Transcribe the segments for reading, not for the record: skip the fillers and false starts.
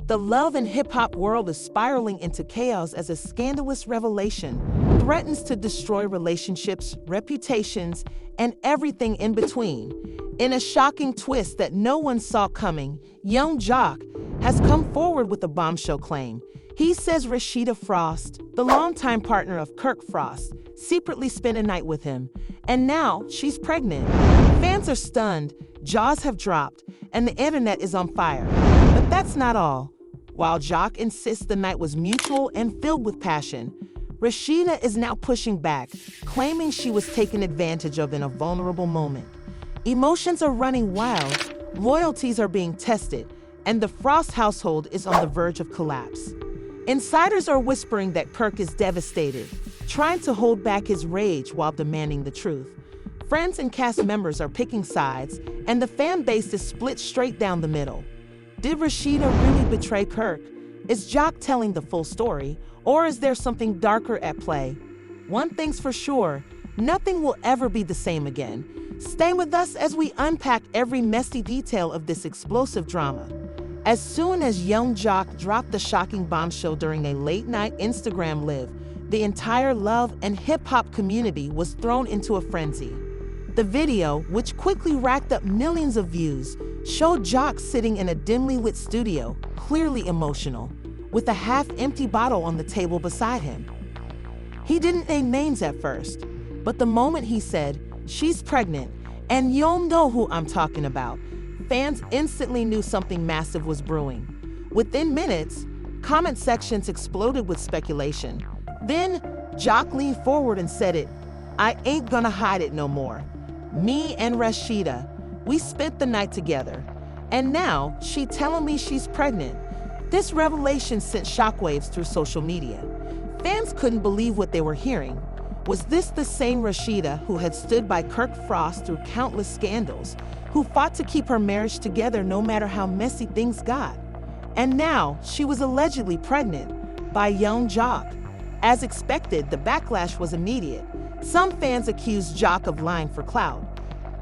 The love and hip-hop world is spiraling into chaos as a scandalous revelation threatens to destroy relationships, reputations, and everything in between. In a shocking twist that no one saw coming, Young Jock has come forward with a bombshell claim. He says Rasheeda Frost, the longtime partner of Kirk Frost, secretly spent a night with him, and now she's pregnant. Fans are stunned, jaws have dropped, and the internet is on fire. But that's not all. While Jock insists the night was mutual and filled with passion, Rasheeda is now pushing back, claiming she was taken advantage of in a vulnerable moment. Emotions are running wild, loyalties are being tested, and the Frost household is on the verge of collapse. Insiders are whispering that Kirk is devastated, trying to hold back his rage while demanding the truth. Friends and cast members are picking sides, and the fan base is split straight down the middle. Did Rasheeda really betray Kirk? Is Jock telling the full story, or is there something darker at play? One thing's for sure, nothing will ever be the same again. Stay with us as we unpack every messy detail of this explosive drama. As soon as Young Jock dropped the shocking bombshell during a late-night Instagram live, the entire love and hip-hop community was thrown into a frenzy. The video, which quickly racked up millions of views, showed Jock sitting in a dimly lit studio, clearly emotional, with a half-empty bottle on the table beside him. He didn't name names at first, but the moment he said, "She's pregnant, and you'll know who I'm talking about," fans instantly knew something massive was brewing. Within minutes, comment sections exploded with speculation. Then, Jock leaned forward and said it, "I ain't gonna hide it no more. Me and Rasheeda, we spent the night together, and now she telling me she's pregnant." This revelation sent shockwaves through social media. Fans couldn't believe what they were hearing. Was this the same Rasheeda who had stood by Kirk Frost through countless scandals, who fought to keep her marriage together no matter how messy things got? And now she was allegedly pregnant by Young Jock. As expected, the backlash was immediate. Some fans accused Jock of lying for clout.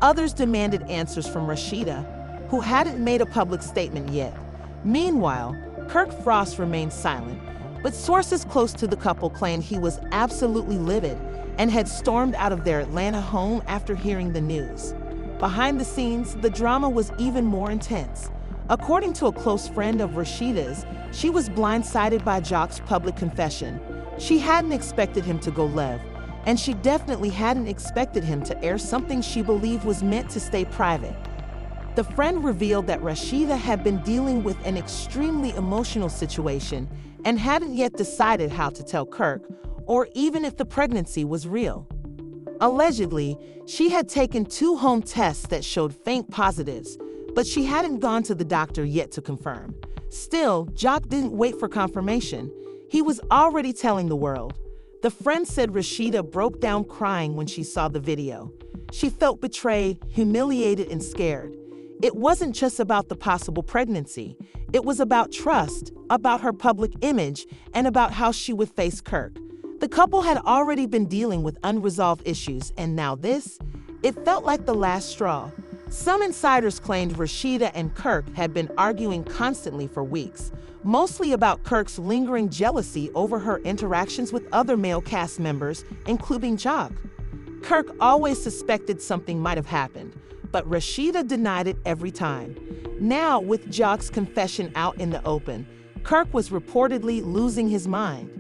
Others demanded answers from Rasheeda, who hadn't made a public statement yet. Meanwhile, Kirk Frost remained silent, but sources close to the couple claimed he was absolutely livid and had stormed out of their Atlanta home after hearing the news. Behind the scenes, the drama was even more intense. According to a close friend of Rasheeda's, she was blindsided by Jock's public confession. She hadn't expected him to go live, and she definitely hadn't expected him to air something she believed was meant to stay private. The friend revealed that Rasheeda had been dealing with an extremely emotional situation and hadn't yet decided how to tell Kirk, or even if the pregnancy was real. Allegedly, she had taken 2 home tests that showed faint positives, but she hadn't gone to the doctor yet to confirm. Still, Jock didn't wait for confirmation. He was already telling the world. The friend said Rasheeda broke down crying when she saw the video. She felt betrayed, humiliated, and scared. It wasn't just about the possible pregnancy. It was about trust, about her public image, and about how she would face Kirk. The couple had already been dealing with unresolved issues, and now this? It felt like the last straw. Some insiders claimed Rasheeda and Kirk had been arguing constantly for weeks, mostly about Kirk's lingering jealousy over her interactions with other male cast members, including Jock. Kirk always suspected something might have happened, but Rasheeda denied it every time. Now, with Jock's confession out in the open, Kirk was reportedly losing his mind.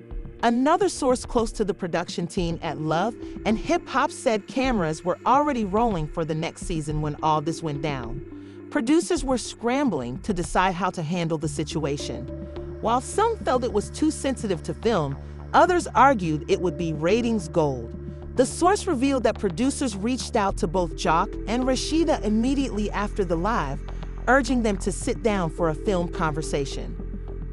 Another source close to the production team at Love and Hip Hop said cameras were already rolling for the next season when all this went down. Producers were scrambling to decide how to handle the situation. While some felt it was too sensitive to film, others argued it would be ratings gold. The source revealed that producers reached out to both Jock and Rasheeda immediately after the live, urging them to sit down for a film conversation.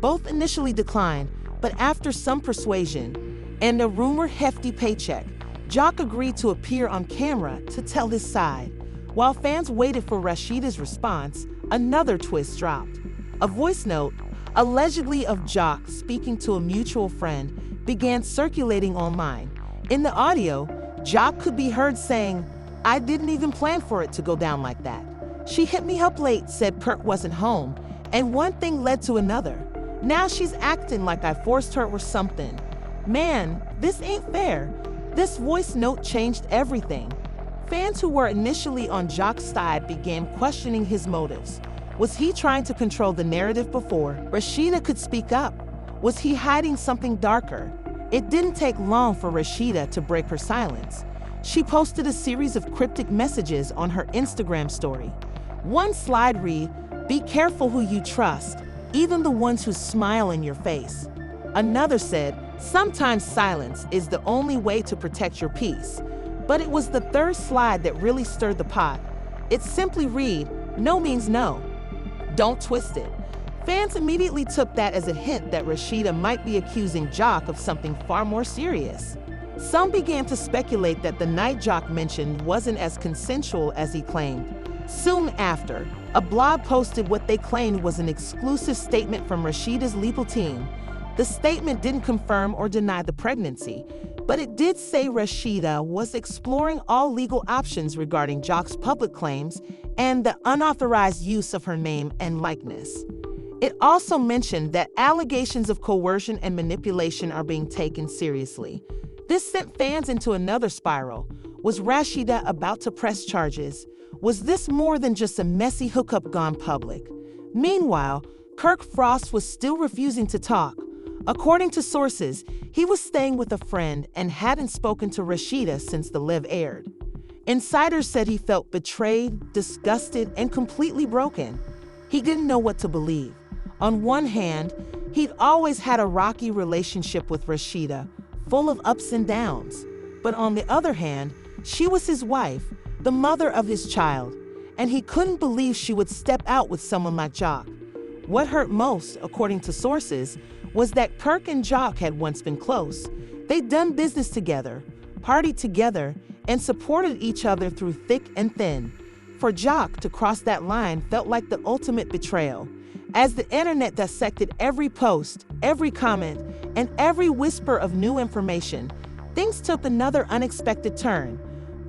Both initially declined, but after some persuasion and a rumored hefty paycheck, Jock agreed to appear on camera to tell his side. While fans waited for Rasheeda's response, another twist dropped. A voice note, allegedly of Jock speaking to a mutual friend, began circulating online. In the audio, Jock could be heard saying, "I didn't even plan for it to go down like that. She hit me up late, said Kirk wasn't home, and one thing led to another." Now she's acting like I forced her or something. Man, this ain't fair. This voice note changed everything. Fans who were initially on Jacques' side began questioning his motives. Was he trying to control the narrative before Rasheeda could speak up? Was he hiding something darker? It didn't take long for Rasheeda to break her silence. She posted a series of cryptic messages on her Instagram story. One slide read, "Be careful who you trust, even the ones who smile in your face." Another said, "Sometimes silence is the only way to protect your peace." But it was the third slide that really stirred the pot. It simply read, "No means no. Don't twist it." Fans immediately took that as a hint that Rasheeda might be accusing Jacques of something far more serious. Some began to speculate that the night Jacques mentioned wasn't as consensual as he claimed. Soon after, a blog posted what they claimed was an exclusive statement from Rasheeda's legal team. The statement didn't confirm or deny the pregnancy, but it did say Rasheeda was exploring all legal options regarding Jacques' public claims and the unauthorized use of her name and likeness. It also mentioned that allegations of coercion and manipulation are being taken seriously. This sent fans into another spiral. Was Rasheeda about to press charges? Was this more than just a messy hookup gone public? Meanwhile, Kirk Frost was still refusing to talk. According to sources, he was staying with a friend and hadn't spoken to Rasheeda since the live aired. Insiders said he felt betrayed, disgusted, and completely broken. He didn't know what to believe. On one hand, he'd always had a rocky relationship with Rasheeda, full of ups and downs. But on the other hand, she was his wife, the mother of his child, and he couldn't believe she would step out with someone like Jacques. What hurt most, according to sources, was that Kirk and Jacques had once been close. They'd done business together, partied together, and supported each other through thick and thin. For Jacques to cross that line felt like the ultimate betrayal. As the internet dissected every post, every comment, and every whisper of new information, things took another unexpected turn.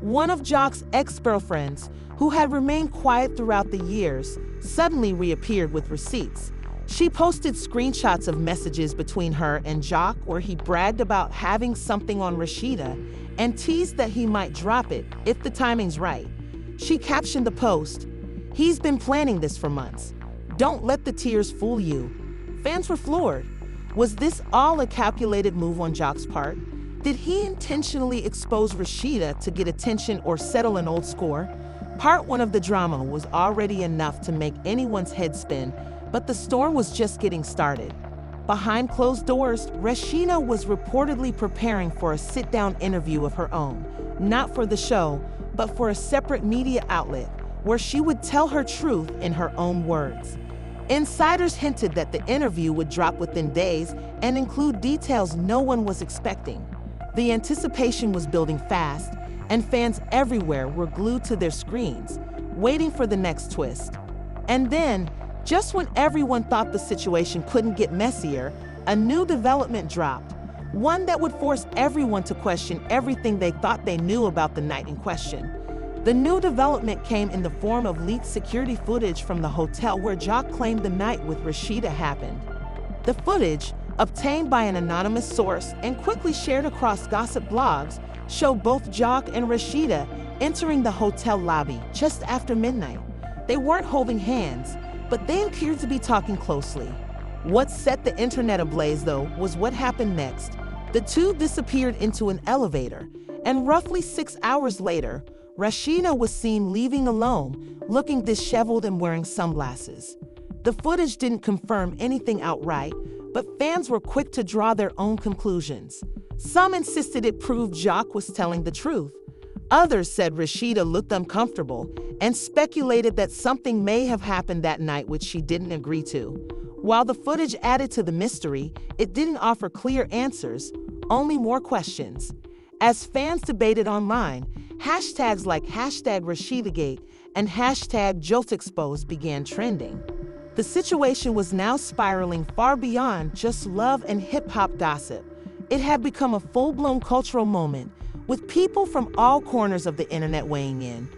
One of Jacques' ex-girlfriends, who had remained quiet throughout the years, suddenly reappeared with receipts. She posted screenshots of messages between her and Jacques where he bragged about having something on Rasheeda and teased that he might drop it if the timing's right. She captioned the post, "He's been planning this for months. Don't let the tears fool you." Fans were floored. Was this all a calculated move on Jacques' part? Did he intentionally expose Rasheeda to get attention or settle an old score? Part one of the drama was already enough to make anyone's head spin, but the storm was just getting started. Behind closed doors, Rasheeda was reportedly preparing for a sit-down interview of her own, not for the show, but for a separate media outlet, where she would tell her truth in her own words. Insiders hinted that the interview would drop within days and include details no one was expecting. The anticipation was building fast, and fans everywhere were glued to their screens, waiting for the next twist. And then, just when everyone thought the situation couldn't get messier, a new development dropped, one that would force everyone to question everything they thought they knew about the night in question. The new development came in the form of leaked security footage from the hotel where Jacques claimed the night with Rasheeda happened. The footage, obtained by an anonymous source and quickly shared across gossip blogs, showed both Jacques and Rasheeda entering the hotel lobby just after midnight. They weren't holding hands, but they appeared to be talking closely. What set the internet ablaze, though, was what happened next. The two disappeared into an elevator, and roughly 6 hours later, Rasheeda was seen leaving alone, looking disheveled and wearing sunglasses. The footage didn't confirm anything outright, but fans were quick to draw their own conclusions. Some insisted it proved Jacques was telling the truth. Others said Rasheeda looked uncomfortable and speculated that something may have happened that night which she didn't agree to. While the footage added to the mystery, it didn't offer clear answers, only more questions. As fans debated online, hashtags like #RasheedaGate and #JoltExposed began trending. The situation was now spiraling far beyond just love and hip-hop gossip. It had become a full-blown cultural moment, with people from all corners of the internet weighing in.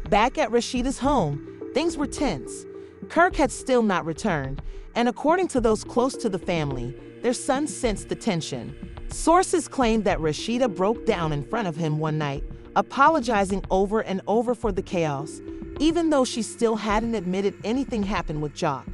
Back at Rasheeda's home, things were tense. Kirk had still not returned, and according to those close to the family, their son sensed the tension. Sources claim that Rasheeda broke down in front of him one night, apologizing over and over for the chaos, even though she still hadn't admitted anything happened with Jock.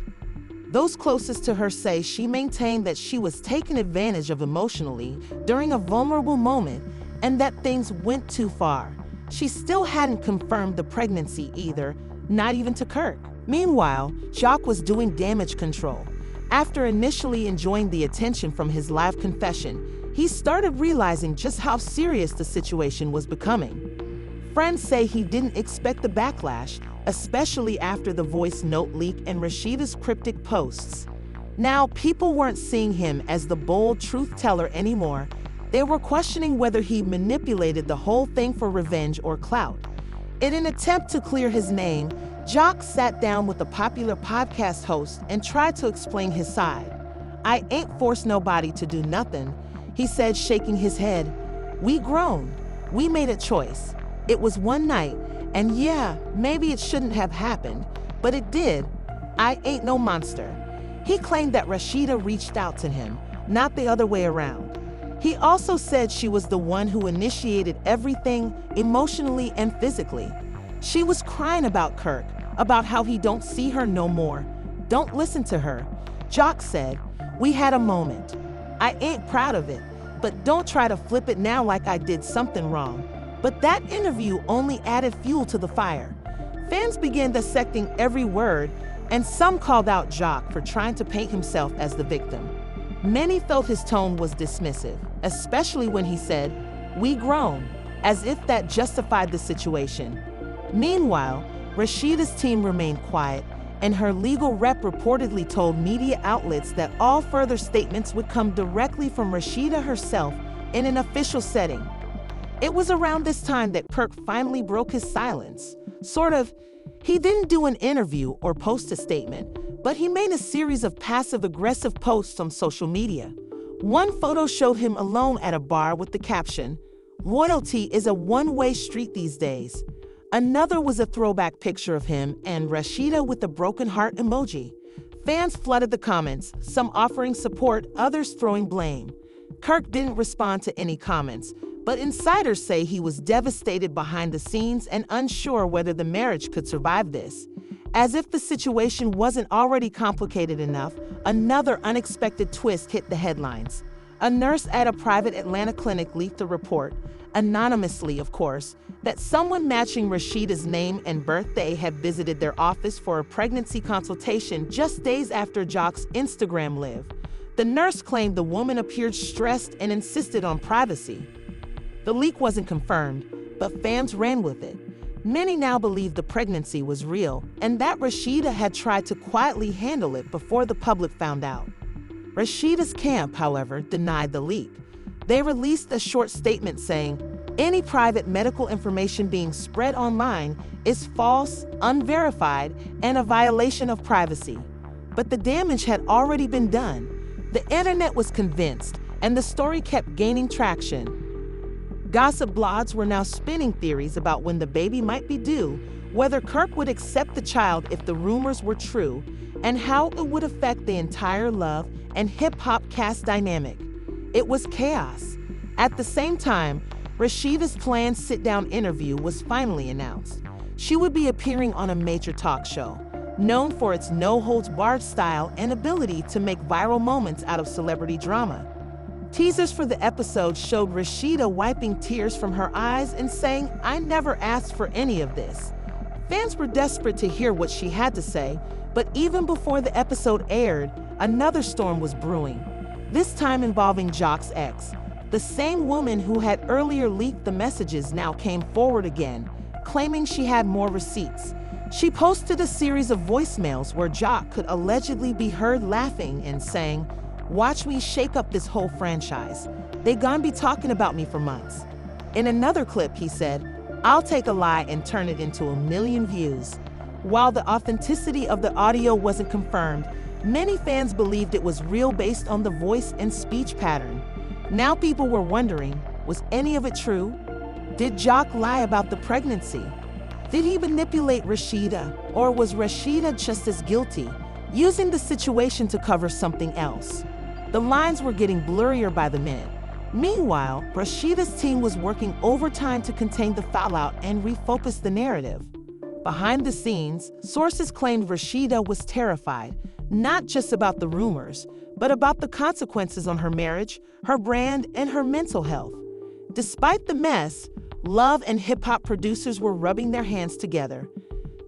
Those closest to her say she maintained that she was taken advantage of emotionally during a vulnerable moment and that things went too far. She still hadn't confirmed the pregnancy either, not even to Kirk. Meanwhile, Jock was doing damage control. After initially enjoying the attention from his live confession, he started realizing just how serious the situation was becoming. Friends say he didn't expect the backlash, especially after the voice note leak and Rasheeda's cryptic posts. Now, people weren't seeing him as the bold truth teller anymore. They were questioning whether he manipulated the whole thing for revenge or clout. In an attempt to clear his name, Jock sat down with a popular podcast host and tried to explain his side. "I ain't forced nobody to do nothing," he said, shaking his head. "We grown. We made a choice. It was one night, and yeah, maybe it shouldn't have happened, but it did. I ain't no monster." He claimed that Rasheeda reached out to him, not the other way around. He also said she was the one who initiated everything emotionally and physically. She was crying about Kirk, about how he don't see her no more. Don't listen to her. Jock said, "We had a moment. I ain't proud of it, but don't try to flip it now like I did something wrong." But that interview only added fuel to the fire. Fans began dissecting every word, and some called out Jock for trying to paint himself as the victim. Many felt his tone was dismissive, especially when he said, "We grown," as if that justified the situation. Meanwhile, Rasheeda's team remained quiet, and her legal rep reportedly told media outlets that all further statements would come directly from Rasheeda herself in an official setting. It was around this time that Kirk finally broke his silence. Sort of. He didn't do an interview or post a statement, but he made a series of passive-aggressive posts on social media. One photo showed him alone at a bar with the caption, "Royalty is a one-way street these days." Another was a throwback picture of him and Rasheeda with a broken heart emoji. Fans flooded the comments, some offering support, others throwing blame. Kirk didn't respond to any comments, but insiders say he was devastated behind the scenes and unsure whether the marriage could survive this. As if the situation wasn't already complicated enough, another unexpected twist hit the headlines. A nurse at a private Atlanta clinic leaked the report, anonymously of course, that someone matching Rasheeda's name and birthday had visited their office for a pregnancy consultation just days after Jock's Instagram live. The nurse claimed the woman appeared stressed and insisted on privacy. The leak wasn't confirmed, but fans ran with it. Many now believe the pregnancy was real and that Rasheeda had tried to quietly handle it before the public found out. Rasheeda's camp, however, denied the leak. They released a short statement saying, "Any private medical information being spread online is false, unverified, and a violation of privacy." But the damage had already been done. The internet was convinced, and the story kept gaining traction. Gossip blogs were now spinning theories about when the baby might be due, whether Kirk would accept the child if the rumors were true, and how it would affect the entire Love and hip-hop cast dynamic. It was chaos. At the same time, Rasheeda's planned sit-down interview was finally announced. She would be appearing on a major talk show, known for its no-holds-barred style and ability to make viral moments out of celebrity drama. Teasers for the episode showed Rasheeda wiping tears from her eyes and saying, "I never asked for any of this." Fans were desperate to hear what she had to say, but even before the episode aired, another storm was brewing, this time involving Jock's ex. The same woman who had earlier leaked the messages now came forward again, claiming she had more receipts. She posted a series of voicemails where Jock could allegedly be heard laughing and saying, "Watch me shake up this whole franchise. They gonna be talking about me for months." In another clip, he said, "I'll take a lie and turn it into 1 million views." While the authenticity of the audio wasn't confirmed, many fans believed it was real based on the voice and speech pattern. Now people were wondering, was any of it true? Did Jock lie about the pregnancy? Did he manipulate Rasheeda, or was Rasheeda just as guilty? using the situation to cover something else. The lines were getting blurrier by the minute. Meanwhile, Rasheeda's team was working overtime to contain the fallout and refocus the narrative. Behind the scenes, sources claimed Rasheeda was terrified, not just about the rumors, but about the consequences on her marriage, her brand, and her mental health. Despite the mess, Love and hip-hop producers were rubbing their hands together.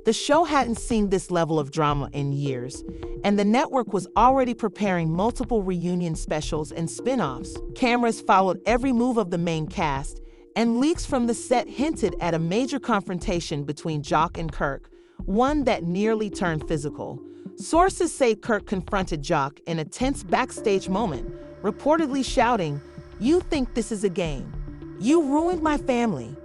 The show hadn't seen this level of drama in years, and the network was already preparing multiple reunion specials and spin-offs. Cameras followed every move of the main cast, and leaks from the set hinted at a major confrontation between Jock and Kirk, one that nearly turned physical. Sources say Kirk confronted Jock in a tense backstage moment, reportedly shouting, "You think this is a game? You ruined my family."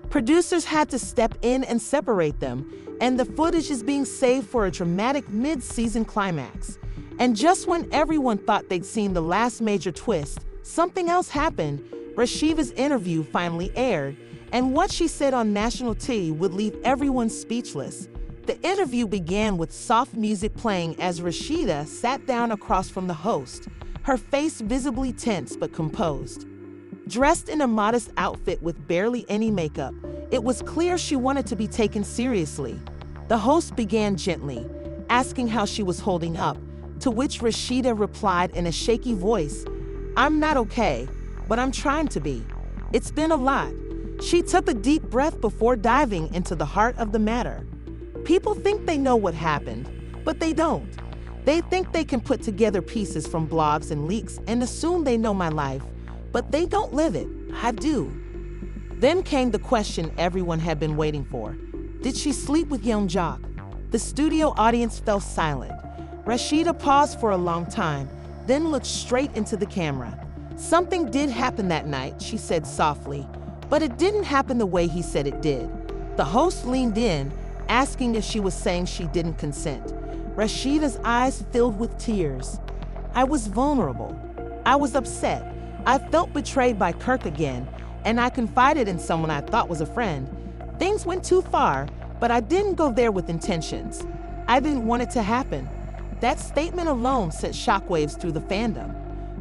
Producers had to step in and separate them, and the footage is being saved for a dramatic mid-season climax. And just when everyone thought they'd seen the last major twist, something else happened. Rasheeda's interview finally aired, and what she said on national TV would leave everyone speechless. The interview began with soft music playing as Rasheeda sat down across from the host, her face visibly tense but composed. Dressed in a modest outfit with barely any makeup, it was clear she wanted to be taken seriously. The host began gently, asking how she was holding up, to which Rasheeda replied in a shaky voice, "I'm not okay, but I'm trying to be. It's been a lot." She took a deep breath before diving into the heart of the matter. People think they know what happened, but they don't. They think they can put together pieces from blogs and leaks and assume they know my life, but they don't live it. I do. Then came the question everyone had been waiting for. Did she sleep with young Jock? The studio audience fell silent. Rasheeda paused for a long time, then looked straight into the camera. "Something did happen that night," she said softly, "but it didn't happen the way he said it did." The host leaned in, asking if she was saying she didn't consent. Rasheeda's eyes filled with tears. "I was vulnerable. I was upset. I felt betrayed by Kirk again, and I confided in someone I thought was a friend. Things went too far, but I didn't go there with intentions. I didn't want it to happen." That statement alone sent shockwaves through the fandom.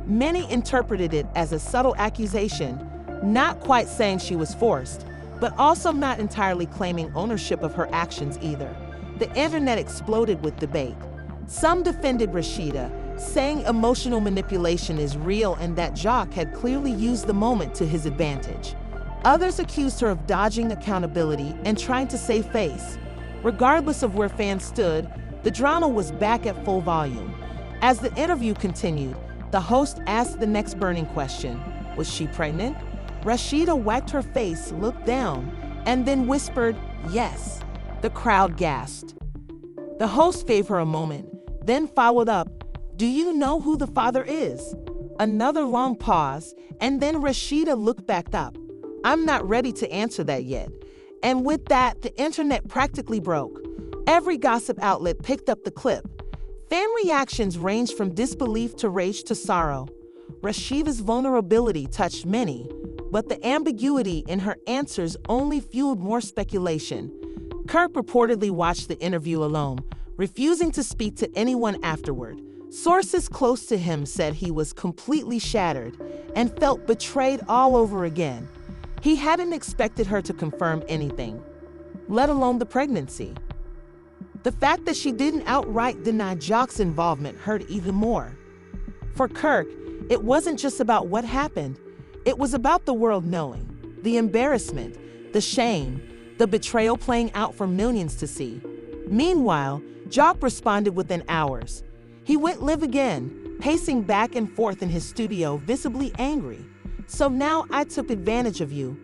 Many interpreted it as a subtle accusation, not quite saying she was forced, but also not entirely claiming ownership of her actions either. The internet exploded with debate. Some defended Rasheeda, saying emotional manipulation is real and that Jock had clearly used the moment to his advantage. Others accused her of dodging accountability and trying to save face. Regardless of where fans stood, the drama was back at full volume. As the interview continued, the host asked the next burning question: was she pregnant? Rasheeda whacked her face, looked down, and then whispered, "Yes." The crowd gasped. The host gave her a moment, then followed up, "Do you know who the father is?" Another long pause, and then Rasheeda looked back up. "I'm not ready to answer that yet." And with that, the internet practically broke. Every gossip outlet picked up the clip. Fan reactions ranged from disbelief to rage to sorrow. Rasheeda's vulnerability touched many, but the ambiguity in her answers only fueled more speculation. Kirk reportedly watched the interview alone, refusing to speak to anyone afterward. Sources close to him said he was completely shattered and felt betrayed all over again. He hadn't expected her to confirm anything, let alone the pregnancy. The fact that she didn't outright deny Jock's involvement hurt even more. For Kirk, it wasn't just about what happened. It was about the world knowing, the embarrassment, the shame, the betrayal playing out for millions to see. Meanwhile, Jock responded within hours. He went live again, pacing back and forth in his studio, visibly angry. "So now I took advantage of you."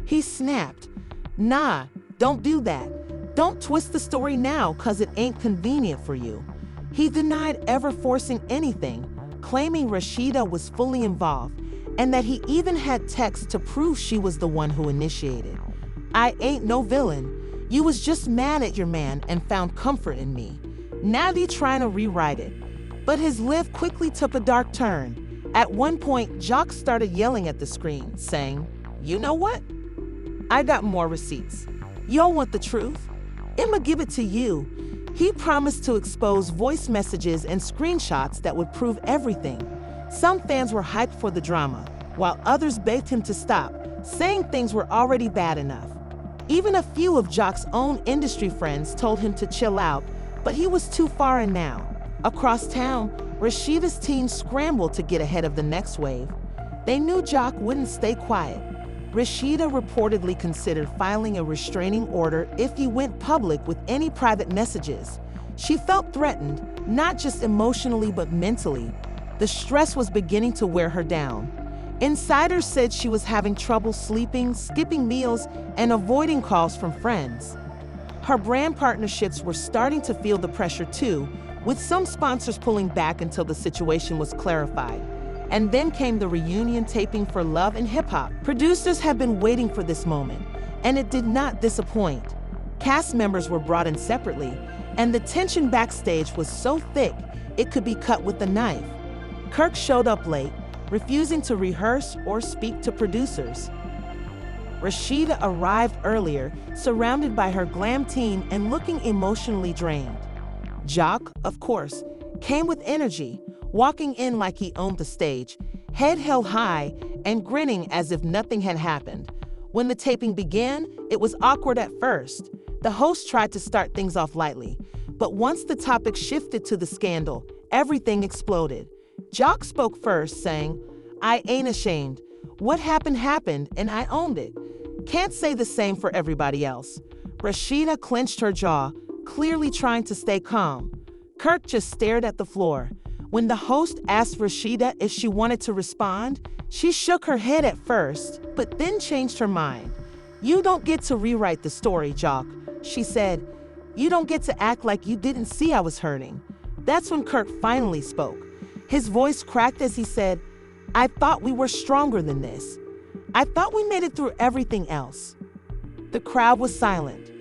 He snapped. "Nah, don't do that. Don't twist the story now, 'cause it ain't convenient for you." He denied ever forcing anything, claiming Rasheeda was fully involved, and that he even had texts to prove she was the one who initiated. "I ain't no villain. You was just mad at your man and found comfort in me. Now they trying to rewrite it." But his live quickly took a dark turn. At one point, Jock started yelling at the screen, saying, "You know what? I got more receipts. Y'all want the truth? I'ma give it to you. He promised to expose voice messages and screenshots that would prove everything. Some fans were hyped for the drama, while others begged him to stop, saying things were already bad enough. Even a few of Jacques' own industry friends told him to chill out, but he was too far in now. Across town, Rasheeda's team scrambled to get ahead of the next wave. They knew Jacques wouldn't stay quiet. Rasheeda reportedly considered filing a restraining order if he went public with any private messages. She felt threatened, not just emotionally but mentally. The stress was beginning to wear her down. Insiders said she was having trouble sleeping, skipping meals, and avoiding calls from friends. Her brand partnerships were starting to feel the pressure too, with some sponsors pulling back until the situation was clarified. And then came the reunion taping for Love and Hip Hop. Producers had been waiting for this moment, and it did not disappoint. Cast members were brought in separately, and the tension backstage was so thick it could be cut with a knife. Kirk showed up late, refusing to rehearse or speak to producers. Rasheeda arrived earlier, surrounded by her glam team and looking emotionally drained. Jacques, of course, came with energy, walking in like he owned the stage, head held high and grinning as if nothing had happened. When the taping began, it was awkward at first. The host tried to start things off lightly, but once the topic shifted to the scandal, everything exploded. Jacques spoke first, saying, "I ain't ashamed. What happened happened, and I owned it. Can't say the same for everybody else." Rasheeda clenched her jaw, clearly trying to stay calm. Kirk just stared at the floor. When the host asked Rasheeda if she wanted to respond, she shook her head at first, but then changed her mind. "You don't get to rewrite the story, Jacques," she said. "You don't get to act like you didn't see I was hurting." That's when Kirk finally spoke. His voice cracked as he said, "I thought we were stronger than this. I thought we made it through everything else." The crowd was silent.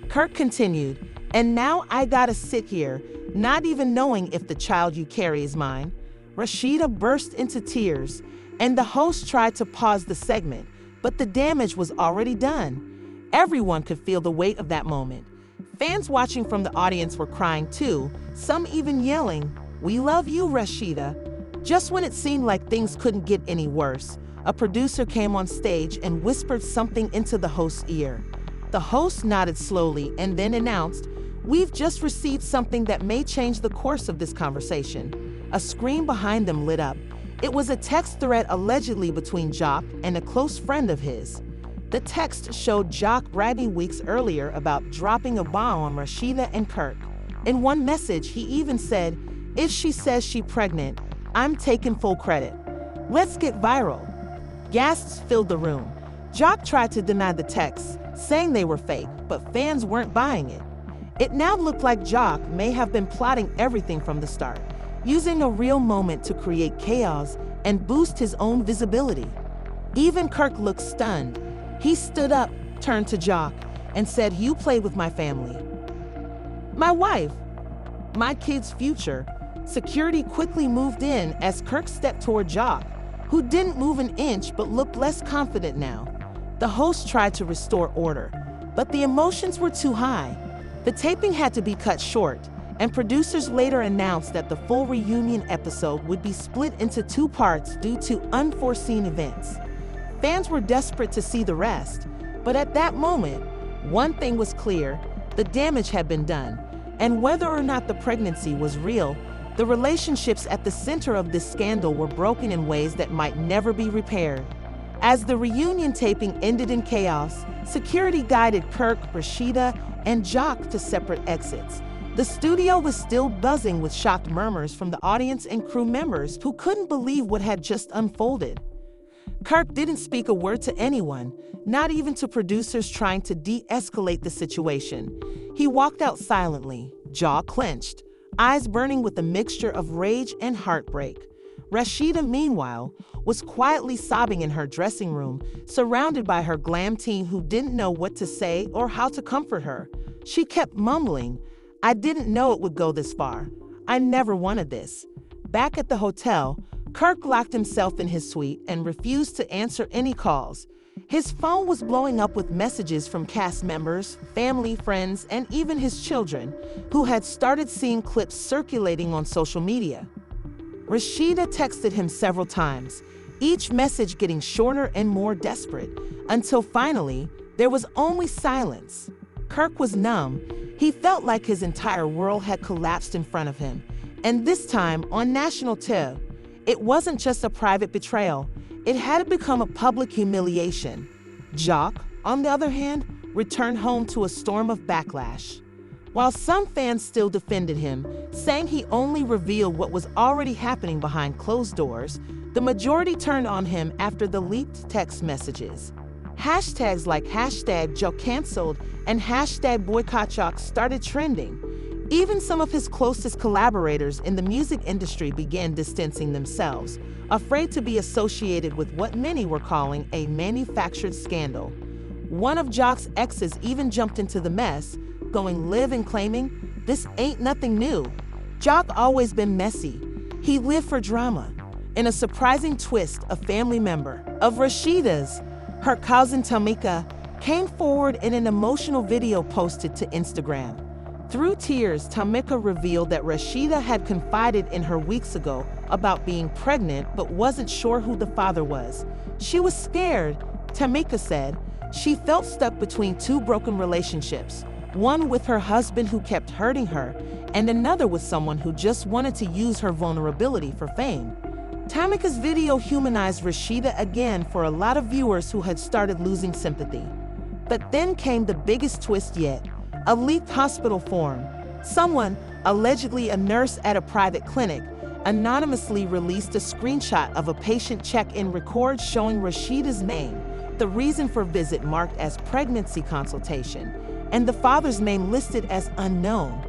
Kirk continued, "And now I gotta sit here, not even knowing if the child you carry is mine." Rasheeda burst into tears, and the host tried to pause the segment, but the damage was already done. Everyone could feel the weight of that moment. Fans watching from the audience were crying too, some even yelling, "We love you, Rasheeda." Just when it seemed like things couldn't get any worse, a producer came on stage and whispered something into the host's ear. The host nodded slowly and then announced, "We've just received something that may change the course of this conversation." A screen behind them lit up. It was a text thread allegedly between Jacques and a close friend of his. The text showed Jacques bragging weeks earlier about dropping a bomb on Rasheeda and Kirk. In one message, he even said, "If she says she's pregnant, I'm taking full credit. Let's get viral." Gasps filled the room. Jacques tried to deny the texts, saying they were fake, but fans weren't buying it. It now looked like Jacques may have been plotting everything from the start, using a real moment to create chaos and boost his own visibility. Even Kirk looked stunned. He stood up, turned to Jacques, and said, "You played with my family. My wife. My kid's future." Security quickly moved in as Kirk stepped toward Jacques, who didn't move an inch but looked less confident now. The host tried to restore order, but the emotions were too high. The taping had to be cut short, and producers later announced that the full reunion episode would be split into 2 parts due to unforeseen events. Fans were desperate to see the rest, but at that moment, one thing was clear: the damage had been done, and whether or not the pregnancy was real, the relationships at the center of this scandal were broken in ways that might never be repaired. As the reunion taping ended in chaos, security guided Kirk, Rasheeda, and Jacques to separate exits. The studio was still buzzing with shocked murmurs from the audience and crew members who couldn't believe what had just unfolded. Kirk didn't speak a word to anyone, not even to producers trying to de-escalate the situation. He walked out silently, jaw clenched, eyes burning with a mixture of rage and heartbreak. Rasheeda, meanwhile, was quietly sobbing in her dressing room, surrounded by her glam team who didn't know what to say or how to comfort her. She kept mumbling, "I didn't know it would go this far. I never wanted this." Back at the hotel, Kirk locked himself in his suite and refused to answer any calls. His phone was blowing up with messages from cast members, family, friends, and even his children, who had started seeing clips circulating on social media. Rasheeda texted him several times, each message getting shorter and more desperate, until finally, there was only silence. Kirk was numb. He felt like his entire world had collapsed in front of him. And this time, on national TV, it wasn't just a private betrayal. It had become a public humiliation. Jock, on the other hand, returned home to a storm of backlash. While some fans still defended him, saying he only revealed what was already happening behind closed doors, the majority turned on him after the leaked text messages. Hashtags like #JockCanceled and #BoycottJock started trending. Even some of his closest collaborators in the music industry began distancing themselves, afraid to be associated with what many were calling a manufactured scandal. One of Jock's exes even jumped into the mess, going live and claiming, "This ain't nothing new. Jock always been messy. He lived for drama." In a surprising twist, a family member of Rasheeda's, her cousin Tamika, came forward in an emotional video posted to Instagram. Through tears, Tamika revealed that Rasheeda had confided in her weeks ago about being pregnant but wasn't sure who the father was. She was scared, Tamika said. She felt stuck between two broken relationships, one with her husband who kept hurting her, and another with someone who just wanted to use her vulnerability for fame. Tamika's video humanized Rasheeda again for a lot of viewers who had started losing sympathy. But then came the biggest twist yet. A leaked hospital form. Someone, allegedly a nurse at a private clinic, anonymously released a screenshot of a patient check-in record showing Rasheeda's name, the reason for visit marked as pregnancy consultation, and the father's name listed as unknown.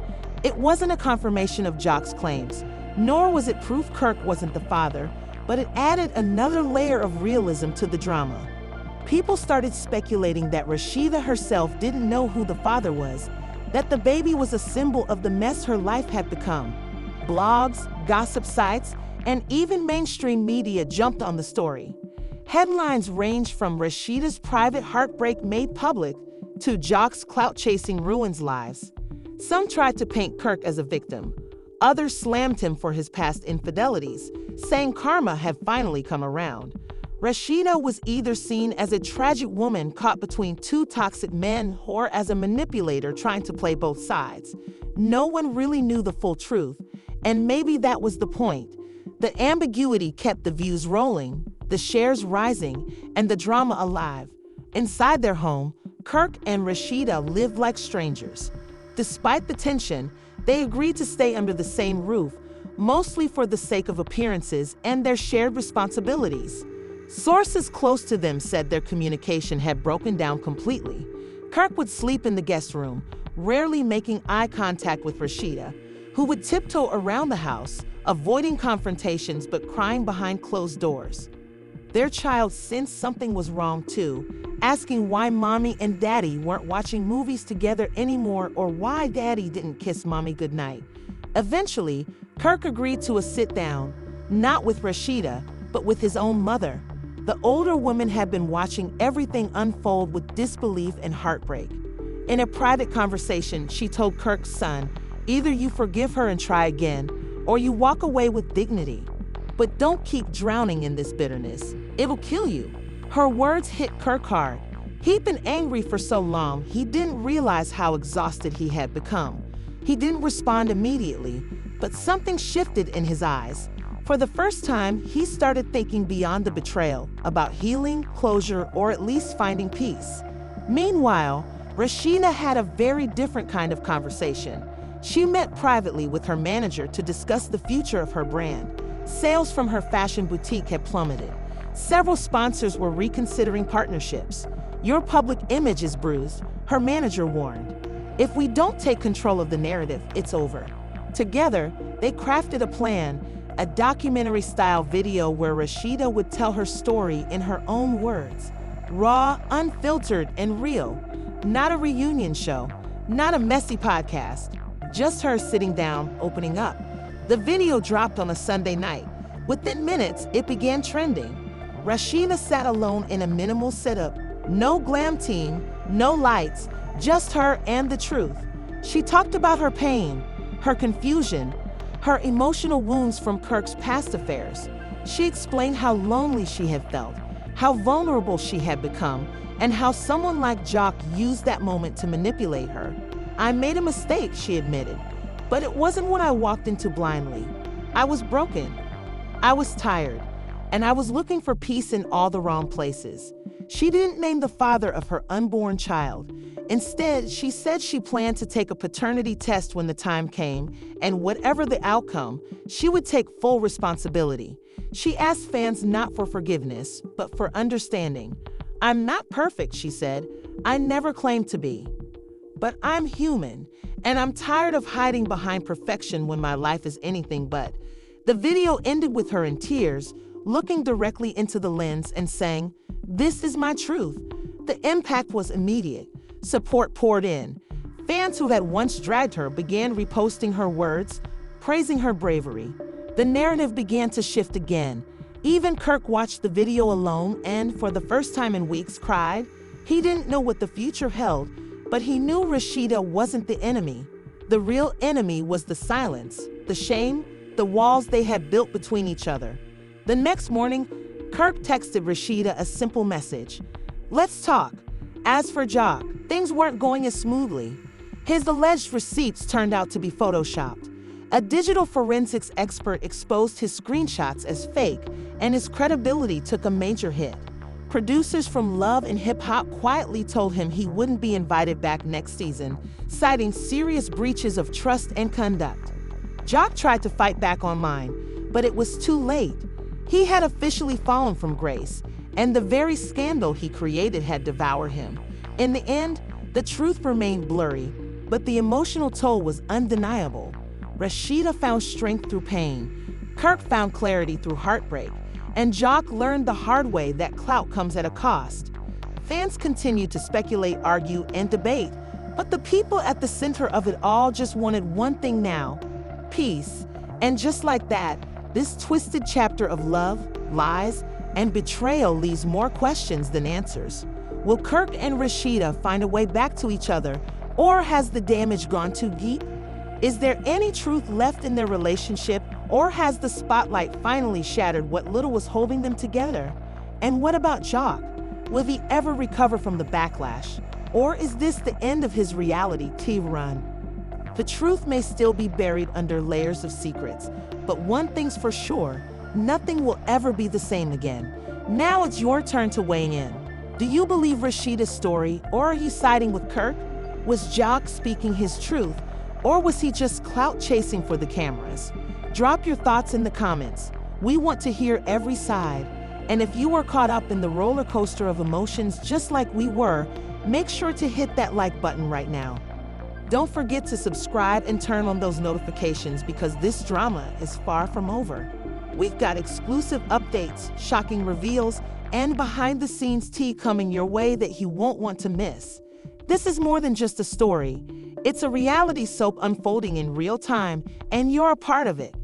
It wasn't a confirmation of Jock's claims, nor was it proof Kirk wasn't the father, but it added another layer of realism to the drama. People started speculating that Rasheeda herself didn't know who the father was, that the baby was a symbol of the mess her life had become. Blogs, gossip sites, and even mainstream media jumped on the story. Headlines ranged from Rasheeda's private heartbreak made public to Jock's clout-chasing ruins lives. Some tried to paint Kirk as a victim. Others slammed him for his past infidelities, saying karma had finally come around. Rasheeda was either seen as a tragic woman caught between two toxic men or as a manipulator trying to play both sides. No one really knew the full truth, and maybe that was the point. The ambiguity kept the views rolling, the shares rising, and the drama alive. Inside their home, Kirk and Rasheeda lived like strangers. Despite the tension, they agreed to stay under the same roof, mostly for the sake of appearances and their shared responsibilities. Sources close to them said their communication had broken down completely. Kirk would sleep in the guest room, rarely making eye contact with Rasheeda, who would tiptoe around the house, avoiding confrontations but crying behind closed doors. Their child sensed something was wrong too, asking why mommy and daddy weren't watching movies together anymore or why daddy didn't kiss mommy goodnight. Eventually, Kirk agreed to a sit-down, not with Rasheeda, but with his own mother. The older woman had been watching everything unfold with disbelief and heartbreak. In a private conversation, she told Kirk's son, "Either you forgive her and try again, or you walk away with dignity. But don't keep drowning in this bitterness. It'll kill you." Her words hit Kirk hard. He'd been angry for so long, he didn't realize how exhausted he had become. He didn't respond immediately, but something shifted in his eyes. For the first time, he started thinking beyond the betrayal, about healing, closure, or at least finding peace. Meanwhile, Rasheeda had a very different kind of conversation. She met privately with her manager to discuss the future of her brand. Sales from her fashion boutique had plummeted. Several sponsors were reconsidering partnerships. "Your public image is bruised," her manager warned. "If we don't take control of the narrative, it's over." Together, they crafted a plan, a documentary-style video where Rasheeda would tell her story in her own words. Raw, unfiltered, and real. Not a reunion show, not a messy podcast. Just her sitting down, opening up. The video dropped on a Sunday night. Within minutes, it began trending. Rasheeda sat alone in a minimal setup. No glam team, no lights, just her and the truth. She talked about her pain, her confusion, her emotional wounds from Kirk's past affairs. She explained how lonely she had felt, how vulnerable she had become, and how someone like Jock used that moment to manipulate her. "I made a mistake," she admitted, "but it wasn't what I walked into blindly. I was broken. I was tired, and I was looking for peace in all the wrong places." She didn't name the father of her unborn child. Instead, she said she planned to take a paternity test when the time came, and whatever the outcome, she would take full responsibility. She asked fans not for forgiveness, but for understanding. "I'm not perfect," she said. "I never claimed to be. But I'm human, and I'm tired of hiding behind perfection when my life is anything but." The video ended with her in tears, looking directly into the lens and saying, "This is my truth." The impact was immediate. Support poured in. Fans who had once dragged her began reposting her words, praising her bravery. The narrative began to shift again. Even Kirk watched the video alone and, for the first time in weeks, cried. He didn't know what the future held, but he knew Rasheeda wasn't the enemy. The real enemy was the silence, the shame, the walls they had built between each other. The next morning, Kirk texted Rasheeda a simple message. "Let's talk." As for Jock, things weren't going as smoothly. His alleged receipts turned out to be photoshopped. A digital forensics expert exposed his screenshots as fake, and his credibility took a major hit. Producers from Love and Hip Hop quietly told him he wouldn't be invited back next season, citing serious breaches of trust and conduct. Jock tried to fight back online, but it was too late. He had officially fallen from grace, and the very scandal he created had devoured him. In the end, the truth remained blurry, but the emotional toll was undeniable. Rasheeda found strength through pain, Kirk found clarity through heartbreak, and Jock learned the hard way that clout comes at a cost. Fans continued to speculate, argue, and debate, but the people at the center of it all just wanted one thing now: peace. And just like that, this twisted chapter of love, lies, and betrayal leaves more questions than answers. Will Kirk and Rasheeda find a way back to each other, or has the damage gone too deep? Is there any truth left in their relationship, or has the spotlight finally shattered what little was holding them together? And what about Jock? Will he ever recover from the backlash? Or is this the end of his reality TV run? The truth may still be buried under layers of secrets, but one thing's for sure: nothing will ever be the same again. Now it's your turn to weigh in. Do you believe Rasheeda's story, or are you siding with Kirk? Was Jock speaking his truth, or was he just clout chasing for the cameras? Drop your thoughts in the comments. We want to hear every side. And if you were caught up in the roller coaster of emotions just like we were, make sure to hit that like button right now. Don't forget to subscribe and turn on those notifications, because this drama is far from over. We've got exclusive updates, shocking reveals, and behind-the-scenes tea coming your way that you won't want to miss. This is more than just a story. It's a reality soap unfolding in real time, and you're a part of it.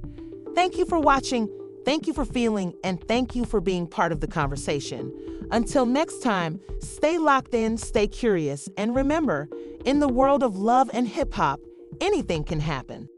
Thank you for watching, thank you for feeling, and thank you for being part of the conversation. Until next time, stay locked in, stay curious, and remember, in the world of love and hip-hop, anything can happen.